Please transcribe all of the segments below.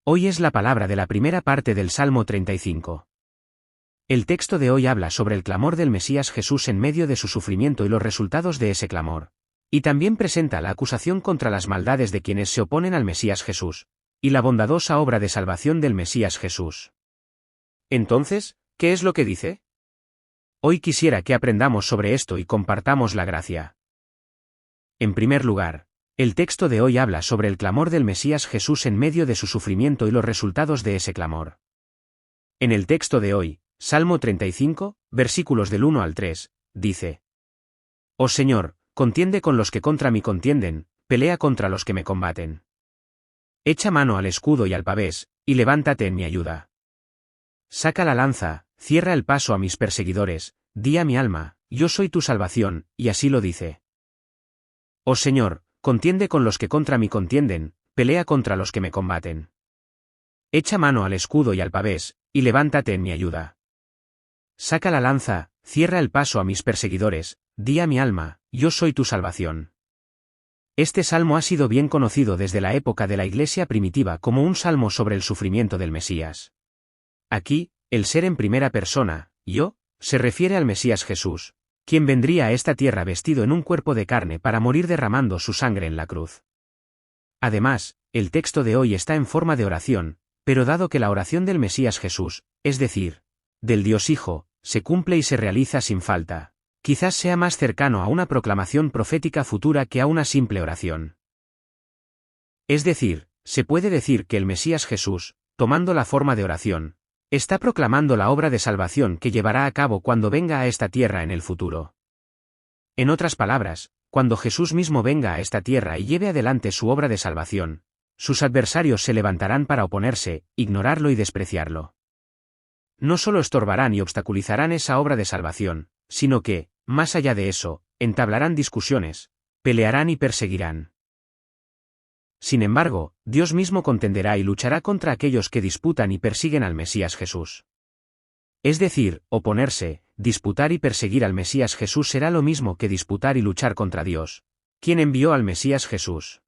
Hoy es la palabra de la primera parte del Salmo 35. El texto de hoy habla sobre el clamor del Mesías Jesús en medio de su sufrimiento y los resultados de ese clamor. Y también presenta la acusación contra las maldades de quienes se oponen al Mesías Jesús, y la bondadosa obra de salvación del Mesías Jesús. Entonces, ¿qué es lo que dice? Hoy quisiera que aprendamos sobre esto y compartamos la gracia. En primer lugar, el texto de hoy habla sobre el clamor del Mesías Jesús en medio de su sufrimiento y los resultados de ese clamor. En el texto de hoy, Salmo 35, versículos del 1 al 3, dice: Oh Señor, contiende con los que contra mí contienden, pelea contra los que me combaten. Echa mano al escudo y al pavés, y levántate en mi ayuda. Saca la lanza, cierra el paso a mis perseguidores, di a mi alma, yo soy tu salvación, y así lo dice. Oh Señor, contiende con los que contra mí contienden, pelea contra los que me combaten. Echa mano al escudo y al pavés, y levántate en mi ayuda. Saca la lanza, cierra el paso a mis perseguidores, di a mi alma, yo soy tu salvación. Este salmo ha sido bien conocido desde la época de la Iglesia primitiva como un salmo sobre el sufrimiento del Mesías. Aquí, el ser en primera persona, yo, se refiere al Mesías Jesús, quien vendría a esta tierra vestido en un cuerpo de carne para morir derramando su sangre en la cruz. Además, el texto de hoy está en forma de oración, pero dado que la oración del Mesías Jesús, es decir, del Dios Hijo, se cumple y se realiza sin falta, quizás sea más cercano a una proclamación profética futura que a una simple oración. Es decir, se puede decir que el Mesías Jesús, tomando la forma de oración, está proclamando la obra de salvación que llevará a cabo cuando venga a esta tierra en el futuro. En otras palabras, cuando Jesús mismo venga a esta tierra y lleve adelante su obra de salvación, sus adversarios se levantarán para oponerse, ignorarlo y despreciarlo. No solo estorbarán y obstaculizarán esa obra de salvación, sino que, más allá de eso, entablarán discusiones, pelearán y perseguirán. Sin embargo, Dios mismo contenderá y luchará contra aquellos que disputan y persiguen al Mesías Jesús. Es decir, oponerse, disputar y perseguir al Mesías Jesús será lo mismo que disputar y luchar contra Dios, quien envió al Mesías Jesús.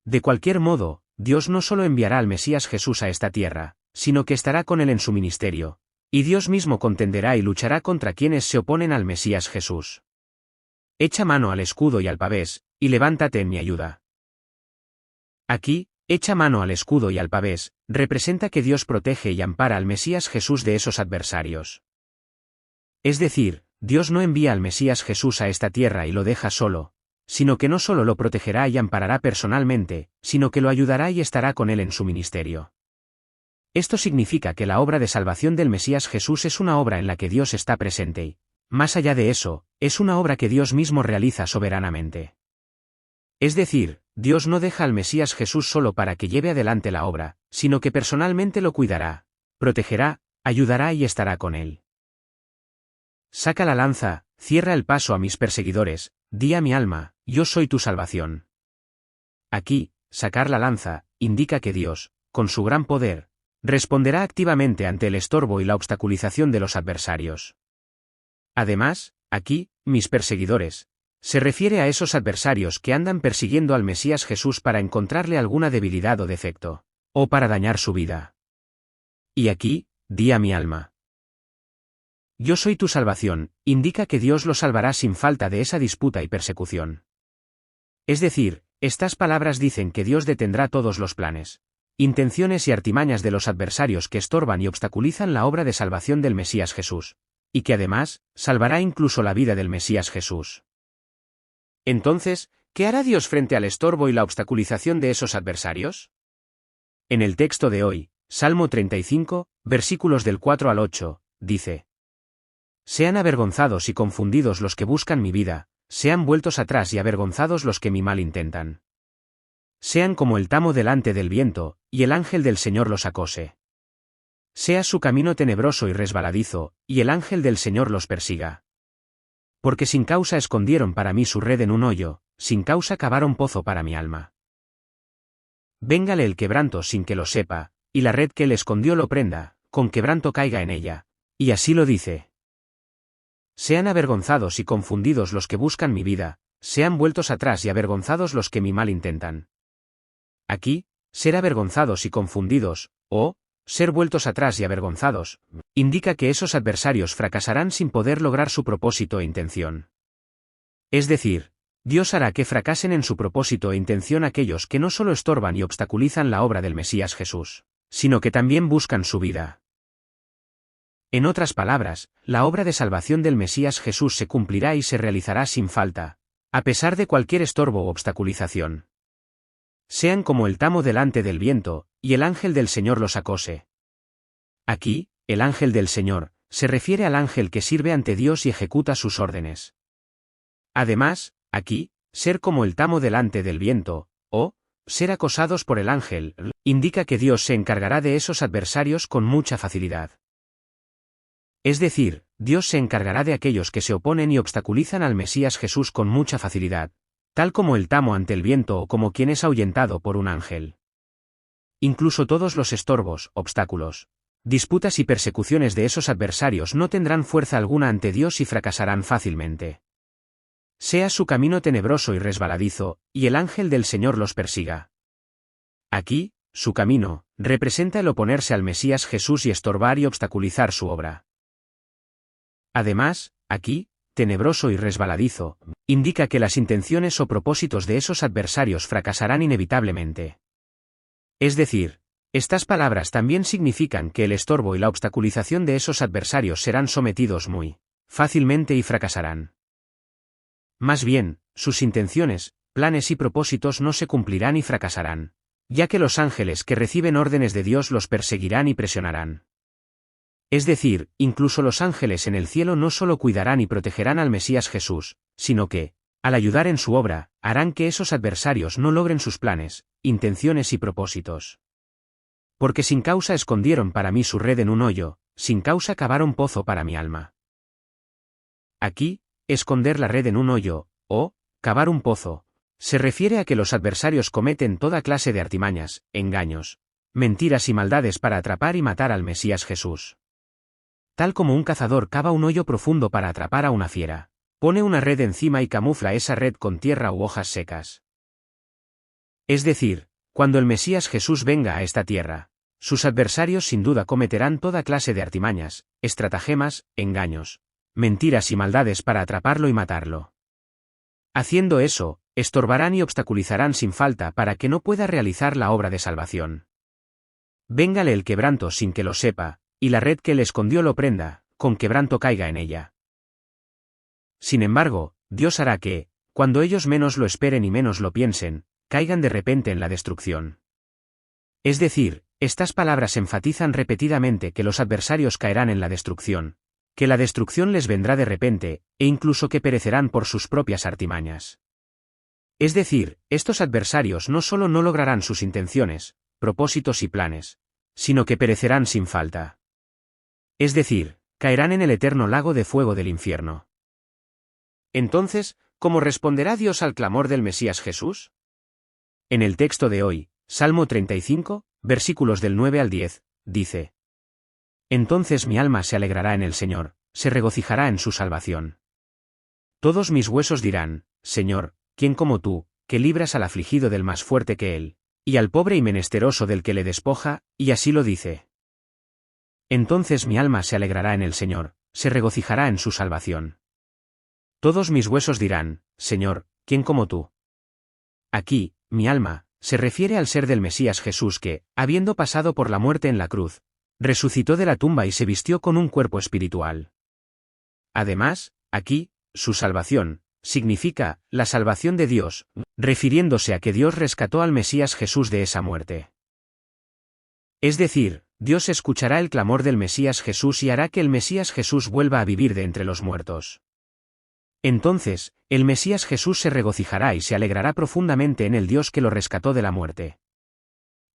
De cualquier modo, Dios no solo enviará al Mesías Jesús a esta tierra, sino que estará con él en su ministerio, y Dios mismo contenderá y luchará contra quienes se oponen al Mesías Jesús. Echa mano al escudo y al pavés, y levántate en mi ayuda. Aquí, echa mano al escudo y al pavés, representa que Dios protege y ampara al Mesías Jesús de esos adversarios. Es decir, Dios no envía al Mesías Jesús a esta tierra y lo deja solo, sino que no solo lo protegerá y amparará personalmente, sino que lo ayudará y estará con él en su ministerio. Esto significa que la obra de salvación del Mesías Jesús es una obra en la que Dios está presente y, más allá de eso, es una obra que Dios mismo realiza soberanamente. Es decir, Dios no deja al Mesías Jesús solo para que lleve adelante la obra, sino que personalmente lo cuidará, protegerá, ayudará y estará con él. Saca la lanza, cierra el paso a mis perseguidores, di a mi alma, yo soy tu salvación. Aquí, sacar la lanza, indica que Dios, con su gran poder, responderá activamente ante el estorbo y la obstaculización de los adversarios. Además, aquí, mis perseguidores, se refiere a esos adversarios que andan persiguiendo al Mesías Jesús para encontrarle alguna debilidad o defecto, o para dañar su vida. Y aquí, di a mi alma. Yo soy tu salvación, indica que Dios lo salvará sin falta de esa disputa y persecución. Es decir, estas palabras dicen que Dios detendrá todos los planes, intenciones y artimañas de los adversarios que estorban y obstaculizan la obra de salvación del Mesías Jesús, y que además, salvará incluso la vida del Mesías Jesús. Entonces, ¿qué hará Dios frente al estorbo y la obstaculización de esos adversarios? En el texto de hoy, Salmo 35, versículos del 4 al 8, dice: Sean avergonzados y confundidos los que buscan mi vida, sean vueltos atrás y avergonzados los que mi mal intentan. Sean como el tamo delante del viento, y el ángel del Señor los acose. Sea su camino tenebroso y resbaladizo, y el ángel del Señor los persiga. Porque sin causa escondieron para mí su red en un hoyo, sin causa cavaron pozo para mi alma. Véngale el quebranto sin que lo sepa, y la red que él escondió lo prenda, con quebranto caiga en ella. Y así lo dice. Sean avergonzados y confundidos los que buscan mi vida, sean vueltos atrás y avergonzados los que mi mal intentan. Aquí, ser avergonzados y confundidos, o ser vueltos atrás y avergonzados, indica que esos adversarios fracasarán sin poder lograr su propósito e intención. Es decir, Dios hará que fracasen en su propósito e intención aquellos que no solo estorban y obstaculizan la obra del Mesías Jesús, sino que también buscan su vida. En otras palabras, la obra de salvación del Mesías Jesús se cumplirá y se realizará sin falta, a pesar de cualquier estorbo o obstaculización. Sean como el tamo delante del viento, y el ángel del Señor los acose. Aquí, el ángel del Señor, se refiere al ángel que sirve ante Dios y ejecuta sus órdenes. Además, aquí, ser como el tamo delante del viento, o ser acosados por el ángel, indica que Dios se encargará de esos adversarios con mucha facilidad. Es decir, Dios se encargará de aquellos que se oponen y obstaculizan al Mesías Jesús con mucha facilidad, tal como el tamo ante el viento o como quien es ahuyentado por un ángel. Incluso todos los estorbos, obstáculos, disputas y persecuciones de esos adversarios no tendrán fuerza alguna ante Dios y fracasarán fácilmente. Sea su camino tenebroso y resbaladizo, y el ángel del Señor los persiga. Aquí, su camino, representa el oponerse al Mesías Jesús y estorbar y obstaculizar su obra. Además, aquí, tenebroso y resbaladizo, indica que las intenciones o propósitos de esos adversarios fracasarán inevitablemente. Es decir, estas palabras también significan que el estorbo y la obstaculización de esos adversarios serán sometidos muy fácilmente y fracasarán. Más bien, sus intenciones, planes y propósitos no se cumplirán y fracasarán, ya que los ángeles que reciben órdenes de Dios los perseguirán y presionarán. Es decir, incluso los ángeles en el cielo no solo cuidarán y protegerán al Mesías Jesús, sino que, al ayudar en su obra, harán que esos adversarios no logren sus planes, intenciones y propósitos. Porque sin causa escondieron para mí su red en un hoyo, sin causa cavaron pozo para mi alma. Aquí, esconder la red en un hoyo, o cavar un pozo, se refiere a que los adversarios cometen toda clase de artimañas, engaños, mentiras y maldades para atrapar y matar al Mesías Jesús. Tal como un cazador cava un hoyo profundo para atrapar a una fiera, pone una red encima y camufla esa red con tierra u hojas secas. Es decir, cuando el Mesías Jesús venga a esta tierra, sus adversarios sin duda cometerán toda clase de artimañas, estratagemas, engaños, mentiras y maldades para atraparlo y matarlo. Haciendo eso, estorbarán y obstaculizarán sin falta para que no pueda realizar la obra de salvación. Véngale el quebranto sin que lo sepa, y la red que le escondió lo prenda, con quebranto caiga en ella. Sin embargo, Dios hará que, cuando ellos menos lo esperen y menos lo piensen, caigan de repente en la destrucción. Es decir, estas palabras enfatizan repetidamente que los adversarios caerán en la destrucción, que la destrucción les vendrá de repente, e incluso que perecerán por sus propias artimañas. Es decir, estos adversarios no solo no lograrán sus intenciones, propósitos y planes, sino que perecerán sin falta. Es decir, caerán en el eterno lago de fuego del infierno. Entonces, ¿cómo responderá Dios al clamor del Mesías Jesús? En el texto de hoy, Salmo 35, versículos del 9 al 10, dice: Entonces mi alma se alegrará en el Señor, se regocijará en su salvación. Todos mis huesos dirán: Señor, ¿quién como tú, que libras al afligido del más fuerte que él, y al pobre y menesteroso del que le despoja? Y así lo dice. Entonces mi alma se alegrará en el Señor, se regocijará en su salvación. Todos mis huesos dirán: Señor, ¿quién como tú? Aquí, mi alma, se refiere al ser del Mesías Jesús que, habiendo pasado por la muerte en la cruz, resucitó de la tumba y se vistió con un cuerpo espiritual. Además, aquí, su salvación, significa la salvación de Dios, refiriéndose a que Dios rescató al Mesías Jesús de esa muerte. Es decir, Dios escuchará el clamor del Mesías Jesús y hará que el Mesías Jesús vuelva a vivir de entre los muertos. Entonces, el Mesías Jesús se regocijará y se alegrará profundamente en el Dios que lo rescató de la muerte.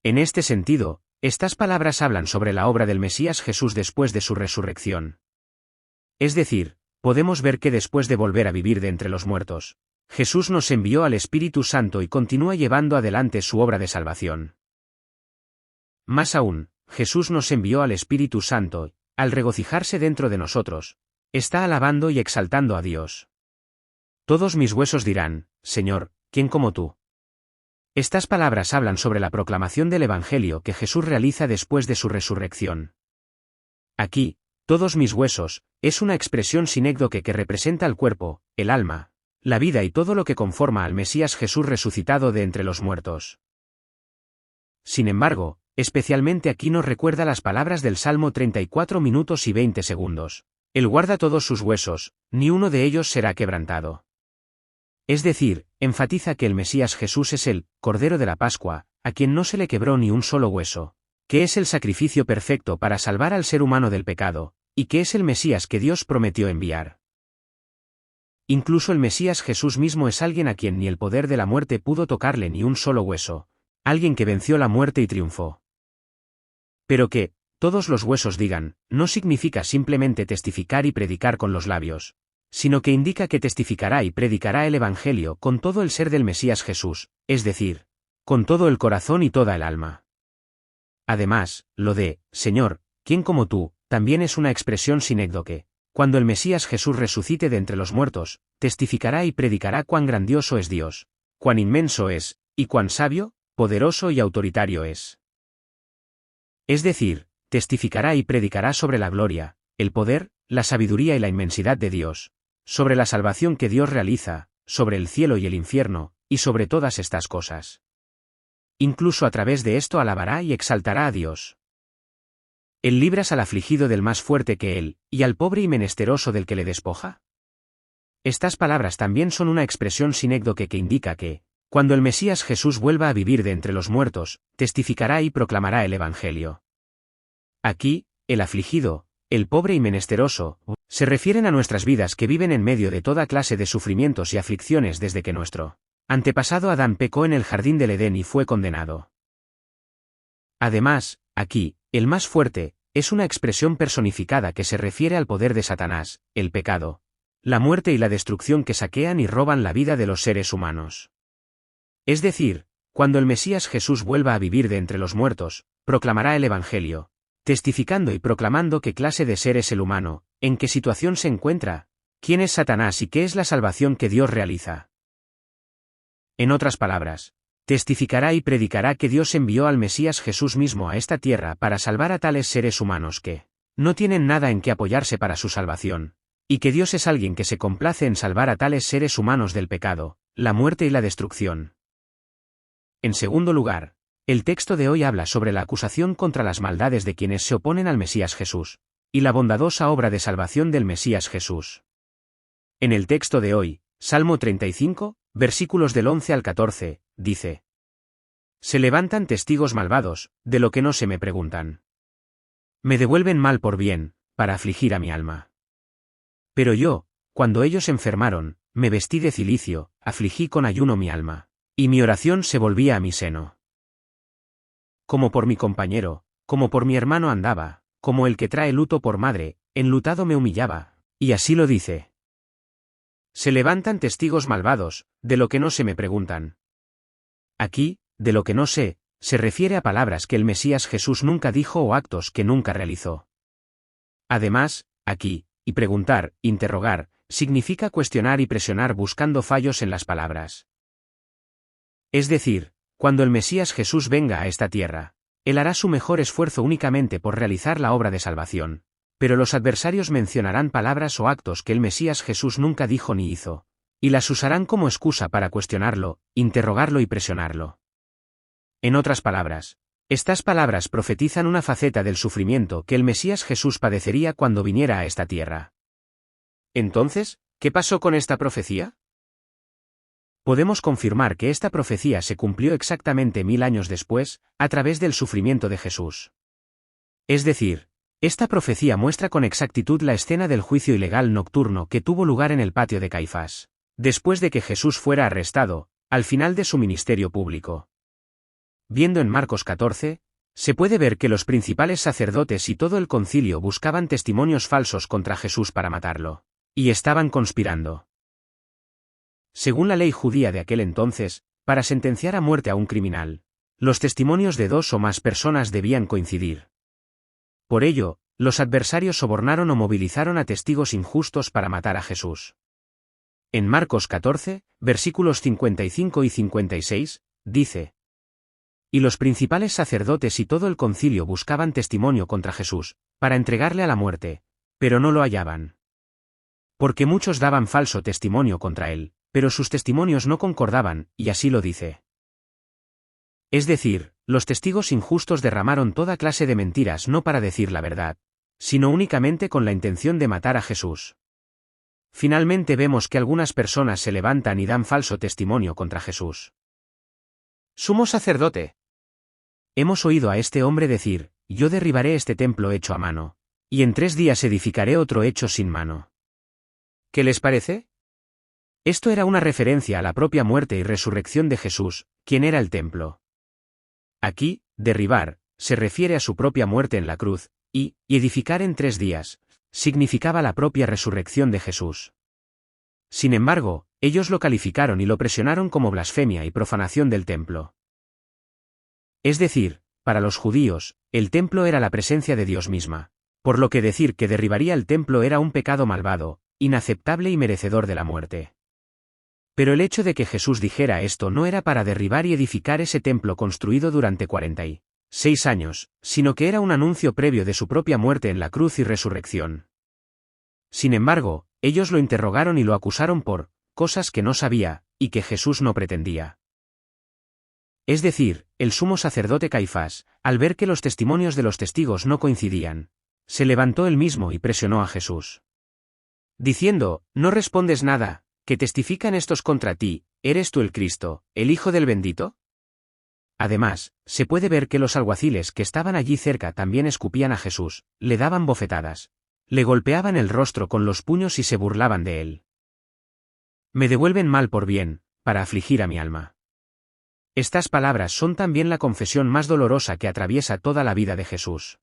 En este sentido, estas palabras hablan sobre la obra del Mesías Jesús después de su resurrección. Es decir, podemos ver que después de volver a vivir de entre los muertos, Jesús nos envió al Espíritu Santo y continúa llevando adelante su obra de salvación. Más aún, Jesús nos envió al Espíritu Santo, al regocijarse dentro de nosotros, está alabando y exaltando a Dios. Todos mis huesos dirán: Señor, ¿quién como tú? Estas palabras hablan sobre la proclamación del Evangelio que Jesús realiza después de su resurrección. Aquí, todos mis huesos, es una expresión sinécdoque que representa el cuerpo, el alma, la vida y todo lo que conforma al Mesías Jesús resucitado de entre los muertos. Sin embargo, especialmente aquí nos recuerda las palabras del Salmo 34 minutos y 20 segundos. Él guarda todos sus huesos, ni uno de ellos será quebrantado. Es decir, enfatiza que el Mesías Jesús es el Cordero de la Pascua, a quien no se le quebró ni un solo hueso, que es el sacrificio perfecto para salvar al ser humano del pecado, y que es el Mesías que Dios prometió enviar. Incluso el Mesías Jesús mismo es alguien a quien ni el poder de la muerte pudo tocarle ni un solo hueso, alguien que venció la muerte y triunfó. Pero que todos los huesos digan, no significa simplemente testificar y predicar con los labios, sino que indica que testificará y predicará el Evangelio con todo el ser del Mesías Jesús, es decir, con todo el corazón y toda el alma. Además, lo de, Señor, ¿quién como tú?, también es una expresión sinécdoque. Cuando el Mesías Jesús resucite de entre los muertos, testificará y predicará cuán grandioso es Dios, cuán inmenso es, y cuán sabio, poderoso y autoritario es. Es decir, testificará y predicará sobre la gloria, el poder, la sabiduría y la inmensidad de Dios, sobre la salvación que Dios realiza, sobre el cielo y el infierno, y sobre todas estas cosas. Incluso a través de esto alabará y exaltará a Dios. ¿Él libras al afligido del más fuerte que él, y al pobre y menesteroso del que le despoja? Estas palabras también son una expresión sinécdoque que indica que, cuando el Mesías Jesús vuelva a vivir de entre los muertos, testificará y proclamará el Evangelio. Aquí, el afligido, el pobre y menesteroso, se refieren a nuestras vidas que viven en medio de toda clase de sufrimientos y aflicciones desde que nuestro antepasado Adán pecó en el jardín del Edén y fue condenado. Además, aquí, el más fuerte, es una expresión personificada que se refiere al poder de Satanás, el pecado, la muerte y la destrucción que saquean y roban la vida de los seres humanos. Es decir, cuando el Mesías Jesús vuelva a vivir de entre los muertos, proclamará el Evangelio, testificando y proclamando qué clase de ser es el humano, en qué situación se encuentra, quién es Satanás y qué es la salvación que Dios realiza. En otras palabras, testificará y predicará que Dios envió al Mesías Jesús mismo a esta tierra para salvar a tales seres humanos que no tienen nada en que apoyarse para su salvación, y que Dios es alguien que se complace en salvar a tales seres humanos del pecado, la muerte y la destrucción. En segundo lugar, el texto de hoy habla sobre la acusación contra las maldades de quienes se oponen al Mesías Jesús, y la bondadosa obra de salvación del Mesías Jesús. En el texto de hoy, Salmo 35, versículos del 11 al 14, dice: Se levantan testigos malvados, de lo que no se me preguntan. Me devuelven mal por bien, para afligir a mi alma. Pero yo, cuando ellos enfermaron, me vestí de cilicio, afligí con ayuno mi alma, y mi oración se volvía a mi seno. Como por mi compañero, como por mi hermano andaba, como el que trae luto por madre, enlutado me humillaba, y así lo dice. Se levantan testigos malvados, de lo que no se me preguntan. Aquí, de lo que no sé, se refiere a palabras que el Mesías Jesús nunca dijo o actos que nunca realizó. Además, aquí, y preguntar, interrogar, significa cuestionar y presionar buscando fallos en las palabras. Es decir, cuando el Mesías Jesús venga a esta tierra, él hará su mejor esfuerzo únicamente por realizar la obra de salvación, pero los adversarios mencionarán palabras o actos que el Mesías Jesús nunca dijo ni hizo, y las usarán como excusa para cuestionarlo, interrogarlo y presionarlo. En otras palabras, estas palabras profetizan una faceta del sufrimiento que el Mesías Jesús padecería cuando viniera a esta tierra. Entonces, ¿qué pasó con esta profecía? Podemos confirmar que esta profecía se cumplió exactamente 1000 años después, a través del sufrimiento de Jesús. Es decir, esta profecía muestra con exactitud la escena del juicio ilegal nocturno que tuvo lugar en el patio de Caifás, después de que Jesús fuera arrestado, al final de su ministerio público. Viendo en Marcos 14, se puede ver que los principales sacerdotes y todo el concilio buscaban testimonios falsos contra Jesús para matarlo, y estaban conspirando. Según la ley judía de aquel entonces, para sentenciar a muerte a un criminal, los testimonios de 2 o más personas debían coincidir. Por ello, los adversarios sobornaron o movilizaron a testigos injustos para matar a Jesús. En Marcos 14, versículos 55 y 56, dice. Y los principales sacerdotes y todo el concilio buscaban testimonio contra Jesús, para entregarle a la muerte, pero no lo hallaban. Porque muchos daban falso testimonio contra él, pero sus testimonios no concordaban, y así lo dice. Es decir, los testigos injustos derramaron toda clase de mentiras no para decir la verdad, sino únicamente con la intención de matar a Jesús. Finalmente vemos que algunas personas se levantan y dan falso testimonio contra Jesús. Sumo sacerdote. Hemos oído a este hombre decir, yo derribaré este templo hecho a mano, y en 3 días edificaré otro hecho sin mano. ¿Qué les parece? Esto era una referencia a la propia muerte y resurrección de Jesús, quien era el templo. Aquí, derribar, se refiere a su propia muerte en la cruz, y edificar en 3 días, significaba la propia resurrección de Jesús. Sin embargo, ellos lo calificaron y lo presionaron como blasfemia y profanación del templo. Es decir, para los judíos, el templo era la presencia de Dios misma, por lo que decir que derribaría el templo era un pecado malvado, inaceptable y merecedor de la muerte. Pero el hecho de que Jesús dijera esto no era para derribar y edificar ese templo construido durante 46 años, sino que era un anuncio previo de su propia muerte en la cruz y resurrección. Sin embargo, ellos lo interrogaron y lo acusaron por cosas que no sabía, y que Jesús no pretendía. Es decir, el sumo sacerdote Caifás, al ver que los testimonios de los testigos no coincidían, se levantó él mismo y presionó a Jesús. Diciendo, ¿no respondes nada? ¿Qué testifican estos contra ti? ¿Eres tú el Cristo, el Hijo del Bendito? Además, se puede ver que los alguaciles que estaban allí cerca también escupían a Jesús, le daban bofetadas, le golpeaban el rostro con los puños y se burlaban de él. Me devuelven mal por bien, para afligir a mi alma. Estas palabras son también la confesión más dolorosa que atraviesa toda la vida de Jesús.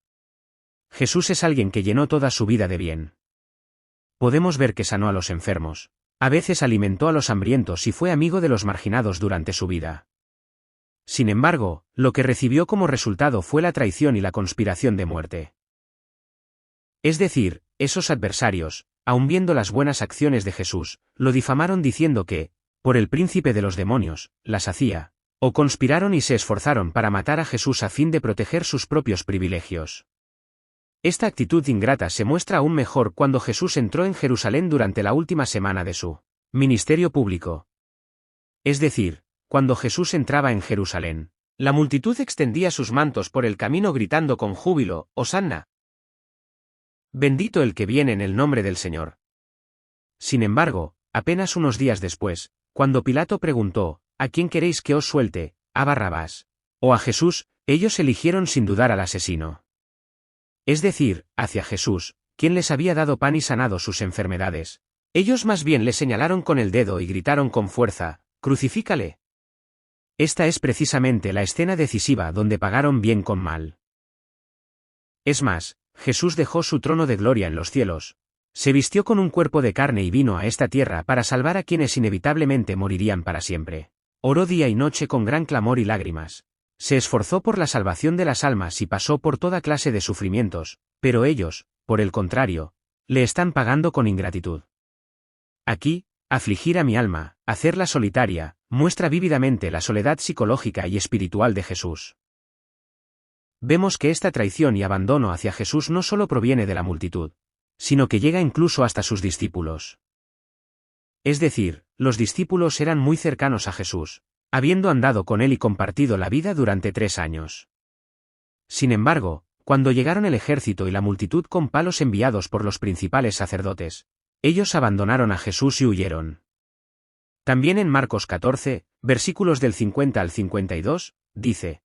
Jesús es alguien que llenó toda su vida de bien. Podemos ver que sanó a los enfermos, a veces alimentó a los hambrientos y fue amigo de los marginados durante su vida. Sin embargo, lo que recibió como resultado fue la traición y la conspiración de muerte. Es decir, esos adversarios, aun viendo las buenas acciones de Jesús, lo difamaron diciendo que, por el príncipe de los demonios, las hacía, o conspiraron y se esforzaron para matar a Jesús a fin de proteger sus propios privilegios. Esta actitud ingrata se muestra aún mejor cuando Jesús entró en Jerusalén durante la última semana de su ministerio público. Es decir, cuando Jesús entraba en Jerusalén, la multitud extendía sus mantos por el camino gritando con júbilo, «Hosanna! Bendito el que viene en el nombre del Señor». Sin embargo, apenas unos días después, cuando Pilato preguntó, ¿a quién queréis que os suelte, a Barrabás o a Jesús?, ellos eligieron sin dudar al asesino. Es decir, hacia Jesús, quien les había dado pan y sanado sus enfermedades. Ellos más bien le señalaron con el dedo y gritaron con fuerza, «¡Crucifícale!». Esta es precisamente la escena decisiva donde pagaron bien con mal. Es más, Jesús dejó su trono de gloria en los cielos, se vistió con un cuerpo de carne y vino a esta tierra para salvar a quienes inevitablemente morirían para siempre. Oró día y noche con gran clamor y lágrimas. Se esforzó por la salvación de las almas y pasó por toda clase de sufrimientos, pero ellos, por el contrario, le están pagando con ingratitud. Aquí, afligir a mi alma, hacerla solitaria, muestra vívidamente la soledad psicológica y espiritual de Jesús. Vemos que esta traición y abandono hacia Jesús no solo proviene de la multitud, sino que llega incluso hasta sus discípulos. Es decir, los discípulos eran muy cercanos a Jesús, habiendo andado con él y compartido la vida durante 3 años. Sin embargo, cuando llegaron el ejército y la multitud con palos enviados por los principales sacerdotes, ellos abandonaron a Jesús y huyeron. También en Marcos 14, versículos del 50 al 52, dice: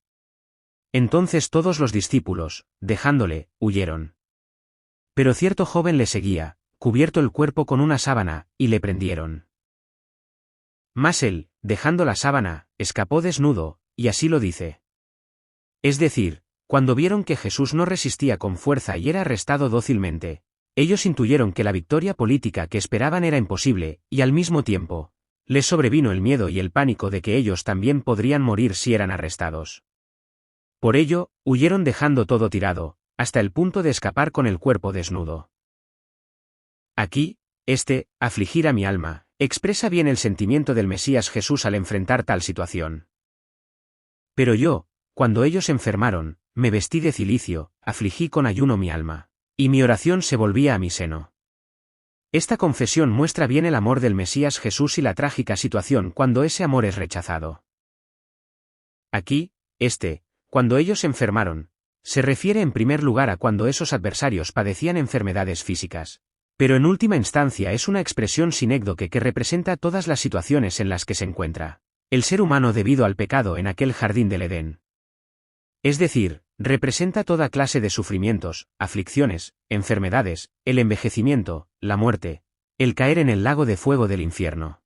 Entonces todos los discípulos, dejándole, huyeron. Pero cierto joven le seguía, cubierto el cuerpo con una sábana, y le prendieron. Mas él, dejando la sábana, escapó desnudo, y así lo dice. Es decir, cuando vieron que Jesús no resistía con fuerza y era arrestado dócilmente, ellos intuyeron que la victoria política que esperaban era imposible, y al mismo tiempo, les sobrevino el miedo y el pánico de que ellos también podrían morir si eran arrestados. Por ello, huyeron dejando todo tirado, hasta el punto de escapar con el cuerpo desnudo. Aquí, afligir a mi alma, expresa bien el sentimiento del Mesías Jesús al enfrentar tal situación. Pero yo, cuando ellos enfermaron, me vestí de cilicio, afligí con ayuno mi alma, y mi oración se volvía a mi seno. Esta confesión muestra bien el amor del Mesías Jesús y la trágica situación cuando ese amor es rechazado. Aquí, cuando ellos enfermaron, se refiere en primer lugar a cuando esos adversarios padecían enfermedades físicas, pero en última instancia es una expresión sinécdoque que representa todas las situaciones en las que se encuentra el ser humano debido al pecado en aquel jardín del Edén. Es decir, representa toda clase de sufrimientos, aflicciones, enfermedades, el envejecimiento, la muerte, el caer en el lago de fuego del infierno.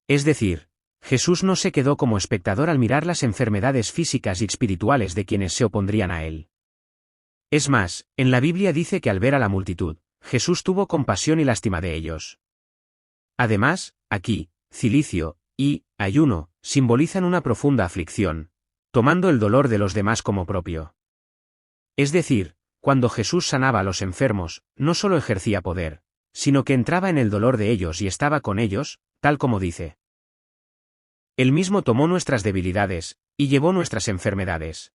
Es decir, Jesús no se quedó como espectador al mirar las enfermedades físicas y espirituales de quienes se opondrían a él. Es más, en la Biblia dice que al ver a la multitud, Jesús tuvo compasión y lástima de ellos. Además, aquí, cilicio y ayuno simbolizan una profunda aflicción, tomando el dolor de los demás como propio. Es decir, cuando Jesús sanaba a los enfermos, no solo ejercía poder, sino que entraba en el dolor de ellos y estaba con ellos, tal como dice. Él mismo tomó nuestras debilidades, y llevó nuestras enfermedades.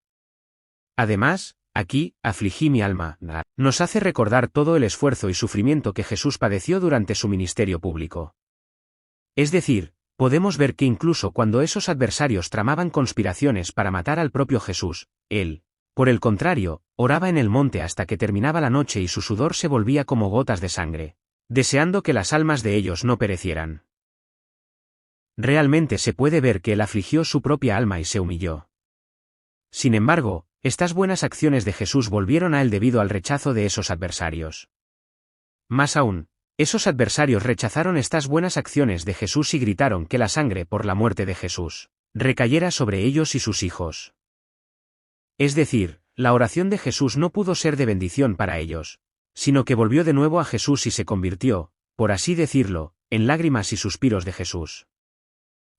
Además, aquí, afligí mi alma, nos hace recordar todo el esfuerzo y sufrimiento que Jesús padeció durante su ministerio público. Es decir, podemos ver que incluso cuando esos adversarios tramaban conspiraciones para matar al propio Jesús, él, por el contrario, oraba en el monte hasta que terminaba la noche y su sudor se volvía como gotas de sangre, deseando que las almas de ellos no perecieran. Realmente se puede ver que él afligió su propia alma y se humilló. Sin embargo, estas buenas acciones de Jesús volvieron a él debido al rechazo de esos adversarios. Más aún, esos adversarios rechazaron estas buenas acciones de Jesús y gritaron que la sangre por la muerte de Jesús recayera sobre ellos y sus hijos. Es decir, la oración de Jesús no pudo ser de bendición para ellos, sino que volvió de nuevo a Jesús y se convirtió, por así decirlo, en lágrimas y suspiros de Jesús.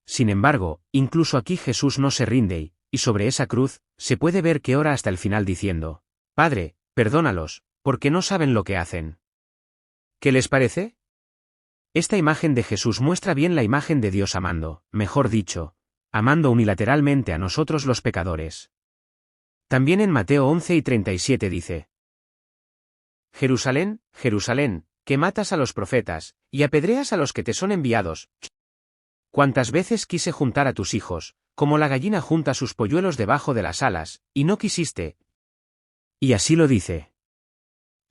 Sin embargo, incluso aquí Jesús no se rinde y sobre esa cruz, se puede ver que ora hasta el final diciendo: Padre, perdónalos, porque no saben lo que hacen. ¿Qué les parece? Esta imagen de Jesús muestra bien la imagen de Dios amando, mejor dicho, amando unilateralmente a nosotros los pecadores. También en Mateo 11:37 dice: Jerusalén, Jerusalén, que matas a los profetas, y apedreas a los que te son enviados. Cuántas veces quise juntar a tus hijos, como la gallina junta sus polluelos debajo de las alas, y no quisiste. Y así lo dice.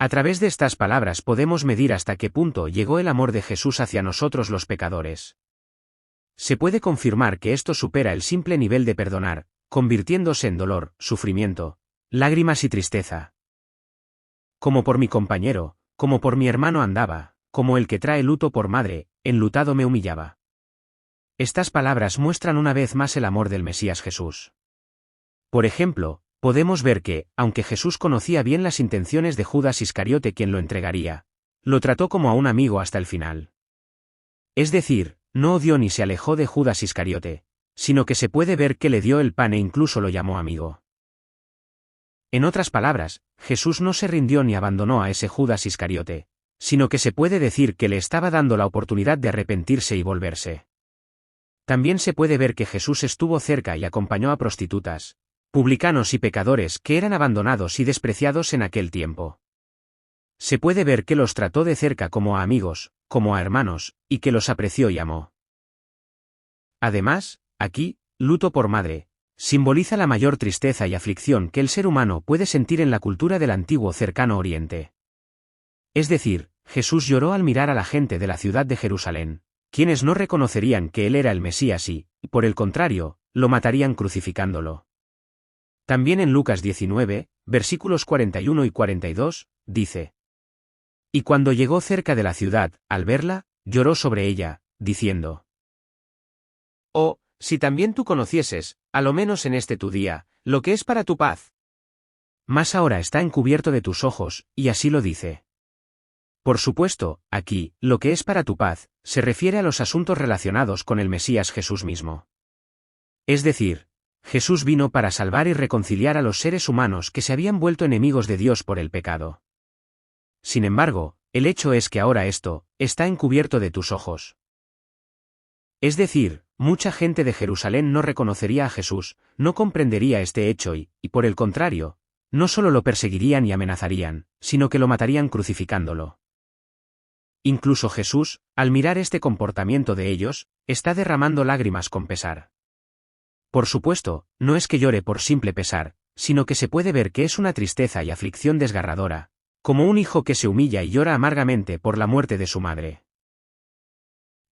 A través de estas palabras podemos medir hasta qué punto llegó el amor de Jesús hacia nosotros los pecadores. Se puede confirmar que esto supera el simple nivel de perdonar, convirtiéndose en dolor, sufrimiento, lágrimas y tristeza. Como por mi compañero, como por mi hermano andaba, como el que trae luto por madre, enlutado me humillaba. Estas palabras muestran una vez más el amor del Mesías Jesús. Por ejemplo, podemos ver que, aunque Jesús conocía bien las intenciones de Judas Iscariote quien lo entregaría, lo trató como a un amigo hasta el final. Es decir, no odió ni se alejó de Judas Iscariote, sino que se puede ver que le dio el pan e incluso lo llamó amigo. En otras palabras, Jesús no se rindió ni abandonó a ese Judas Iscariote, sino que se puede decir que le estaba dando la oportunidad de arrepentirse y volverse. También se puede ver que Jesús estuvo cerca y acompañó a prostitutas, publicanos y pecadores que eran abandonados y despreciados en aquel tiempo. Se puede ver que los trató de cerca como a amigos, como a hermanos, y que los apreció y amó. Además, aquí, luto por madre, simboliza la mayor tristeza y aflicción que el ser humano puede sentir en la cultura del antiguo cercano Oriente. Es decir, Jesús lloró al mirar a la gente de la ciudad de Jerusalén, quienes no reconocerían que él era el Mesías y, por el contrario, lo matarían crucificándolo. También en Lucas 19, versículos 41 y 42, dice: Y cuando llegó cerca de la ciudad, al verla, lloró sobre ella, diciendo: Oh, si también tú conocieses, a lo menos en este tu día, lo que es para tu paz. Mas ahora está encubierto de tus ojos, y así lo dice. Por supuesto, aquí, lo que es para tu paz, se refiere a los asuntos relacionados con el Mesías Jesús mismo. Es decir, Jesús vino para salvar y reconciliar a los seres humanos que se habían vuelto enemigos de Dios por el pecado. Sin embargo, el hecho es que ahora esto, está encubierto de tus ojos. Es decir, Mucha gente de Jerusalén no reconocería a Jesús, no comprendería este hecho y, por el contrario, no solo lo perseguirían y amenazarían, sino que lo matarían crucificándolo. Incluso Jesús, al mirar este comportamiento de ellos, está derramando lágrimas con pesar. Por supuesto, no es que llore por simple pesar, sino que se puede ver que es una tristeza y aflicción desgarradora, como un hijo que se humilla y llora amargamente por la muerte de su madre.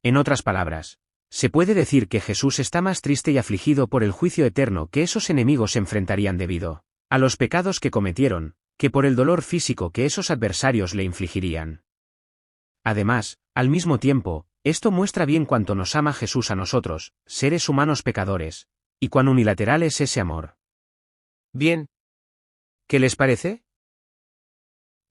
En otras palabras, se puede decir que Jesús está más triste y afligido por el juicio eterno que esos enemigos enfrentarían debido a los pecados que cometieron, que por el dolor físico que esos adversarios le infligirían. Además, al mismo tiempo, esto muestra bien cuánto nos ama Jesús a nosotros, seres humanos pecadores, y cuán unilateral es ese amor. Bien. ¿Qué les parece?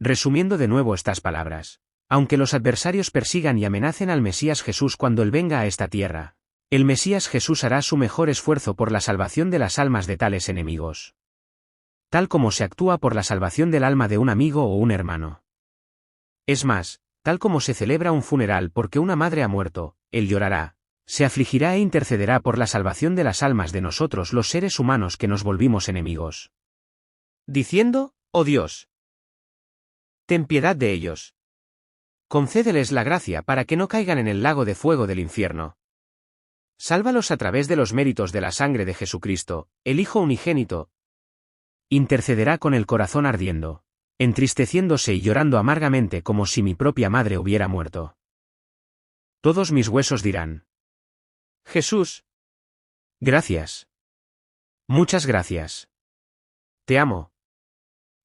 Resumiendo de nuevo estas palabras. Aunque los adversarios persigan y amenacen al Mesías Jesús cuando Él venga a esta tierra, el Mesías Jesús hará su mejor esfuerzo por la salvación de las almas de tales enemigos. Tal como se actúa por la salvación del alma de un amigo o un hermano. Es más, tal como se celebra un funeral porque una madre ha muerto, Él llorará, se afligirá e intercederá por la salvación de las almas de nosotros los seres humanos que nos volvimos enemigos. Diciendo, oh Dios, ten piedad de ellos. Concédeles la gracia para que no caigan en el lago de fuego del infierno. Sálvalos a través de los méritos de la sangre de Jesucristo, el Hijo unigénito. Intercederá con el corazón ardiendo, entristeciéndose y llorando amargamente como si mi propia madre hubiera muerto. Todos mis huesos dirán: Jesús. Gracias. Muchas gracias. Te amo.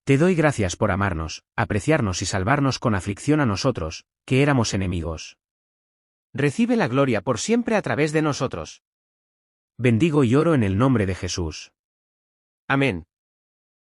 Te doy gracias por amarnos, apreciarnos y salvarnos con aflicción a nosotros, que éramos enemigos. Recibe la gloria por siempre a través de nosotros. Bendigo y oro en el nombre de Jesús. Amén.